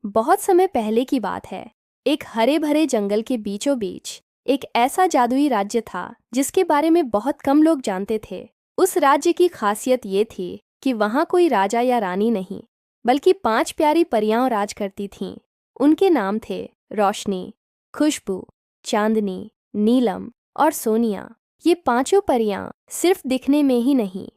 बहुत समय पहले की बात है। एक हरे भरे जंगल के बीचों बीच एक ऐसा जादुई राज्य था जिसके बारे में बहुत कम लोग जानते थे। उस राज्य की खासियत ये थी कि वहाँ कोई राजा या रानी नहीं, बल्कि 5 प्यारी परियां राज करती थीं। उनके नाम थे रोशनी, खुशबू, चांदनी, नीलम और सोनिया। ये पांचों परियां सिर्फ दिखने में ही नहीं,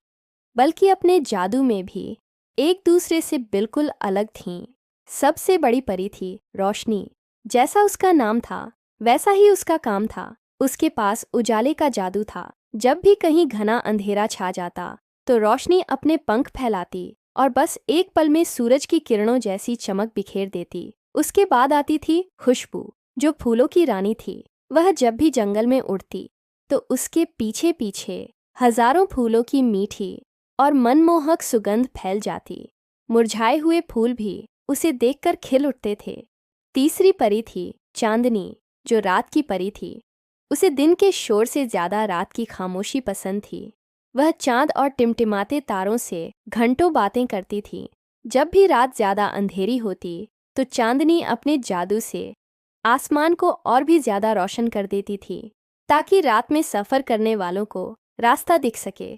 बल्कि अपने जादू में भी एक दूसरे से बिल्कुल अलग थीं। सबसे बड़ी परी थी रोशनी। जैसा उसका नाम था वैसा ही उसका काम था। उसके पास उजाले का जादू था। जब भी कहीं घना अंधेरा छा जाता तो रोशनी अपने पंख फैलाती और बस एक पल में सूरज की किरणों जैसी चमक बिखेर देती। उसके बाद आती थी खुशबू, जो फूलों की रानी थी। वह जब भी जंगल में उड़ती तो उसके पीछे पीछे हजारों फूलों की मीठी और मनमोहक सुगंध फैल जाती। मुरझाए हुए फूल भी उसे देखकर खिल उठते थे। तीसरी परी थी चांदनी, जो रात की परी थी। उसे दिन के शोर से ज्यादा रात की खामोशी पसंद थी। वह चांद और टिमटिमाते तारों से घंटों बातें करती थी। जब भी रात ज्यादा अंधेरी होती तो चांदनी अपने जादू से आसमान को और भी ज्यादा रोशन कर देती थी, ताकि रात में सफर करने वालों को रास्ता दिख सके।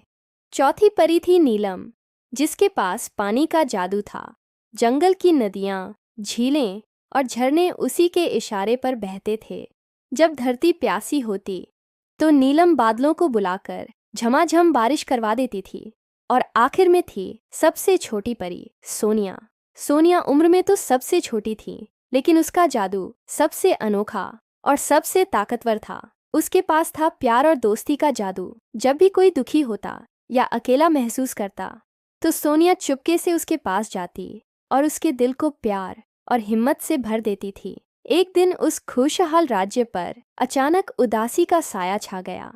चौथी परी थी नीलम, जिसके पास पानी का जादू था। जंगल की नदियाँ, झीलें और झरने उसी के इशारे पर बहते थे। जब धरती प्यासी होती तो नीलम बादलों को बुलाकर झमाझम बारिश करवा देती थी। और आखिर में थी सबसे छोटी परी सोनिया। सोनिया उम्र में तो सबसे छोटी थी, लेकिन उसका जादू सबसे अनोखा और सबसे ताकतवर था। उसके पास था प्यार और दोस्ती का जादू। जब भी कोई दुखी होता या अकेला महसूस करता तो सोनिया चुपके से उसके पास जाती और उसके दिल को प्यार और हिम्मत से भर देती थी। एक दिन उस खुशहाल राज्य पर अचानक उदासी का साया छा गया।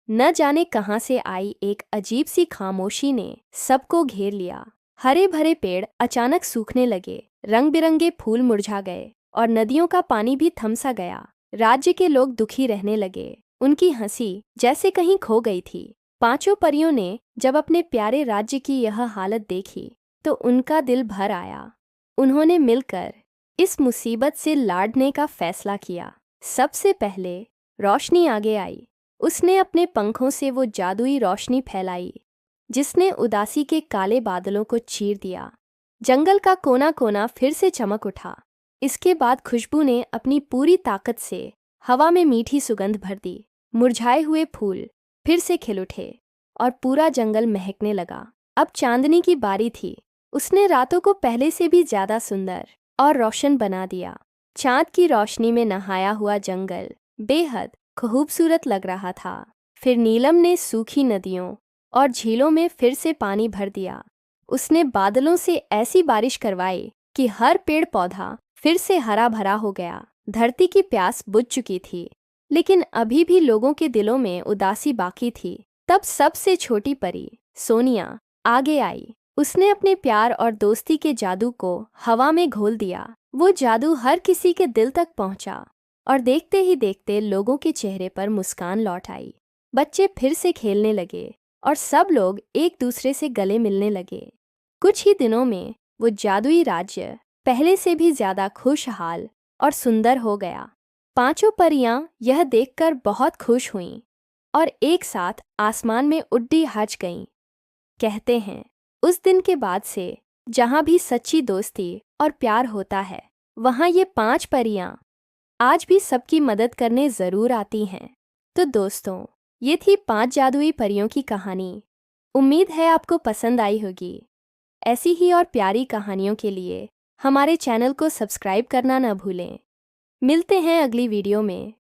न जाने कहां से आई एक अजीब सी खामोशी ने सबको घेर लिया। हरे भरे पेड़ अचानक सूखने लगे, रंग बिरंगे फूल मुरझा गए और नदियों का पानी भी थम सा गया। राज्य के लोग दुखी रहने लगे। उनकी हंसी जैसे कहीं खो गई थी। पांचों परियों ने जब अपने प्यारे राज्य की यह हालत देखी तो उनका दिल भर आया। उन्होंने मिलकर इस मुसीबत से लड़ने का फैसला किया। सबसे पहले रोशनी आगे आई। उसने अपने पंखों से वो जादुई रोशनी फैलाई जिसने उदासी के काले बादलों को चीर दिया। जंगल का कोना कोना फिर से चमक उठा। इसके बाद खुशबू ने अपनी पूरी ताकत से हवा में मीठी सुगंध भर दी। मुरझाए हुए फूल फिर से खिल उठे और पूरा जंगल महकने लगा। अब चांदनी की बारी थी। उसने रातों को पहले से भी ज्यादा सुंदर और रोशन बना दिया। चांद की रोशनी में नहाया हुआ जंगल बेहद खूबसूरत लग रहा था। फिर नीलम ने सूखी नदियों और झीलों में फिर से पानी भर दिया। उसने बादलों से ऐसी बारिश करवाई कि हर पेड़ पौधा फिर से हरा भरा हो गया। धरती की प्यास बुझ चुकी थी, लेकिन अभी भी लोगों के दिलों में उदासी बाकी थी। तब सबसे छोटी परी सोनिया आगे आई। उसने अपने प्यार और दोस्ती के जादू को हवा में घोल दिया। वो जादू हर किसी के दिल तक पहुंचा और देखते ही देखते लोगों के चेहरे पर मुस्कान लौट आई। बच्चे फिर से खेलने लगे और सब लोग एक दूसरे से गले मिलने लगे। कुछ ही दिनों में वो जादुई राज्य पहले से भी ज्यादा खुशहाल और सुंदर हो गया। पांचों परियां यह देखकर बहुत खुश हुईं और एक साथ आसमान में उड्डी हज गईं। कहते हैं उस दिन के बाद से जहां भी सच्ची दोस्ती और प्यार होता है, वहां ये 5 परियां आज भी सबकी मदद करने जरूर आती हैं। तो दोस्तों, ये थी 5 जादुई परियों की कहानी। उम्मीद है आपको पसंद आई होगी। ऐसी ही और प्यारी कहानियों के लिए हमारे चैनल को सब्सक्राइब करना न भूलें। मिलते हैं अगली वीडियो में।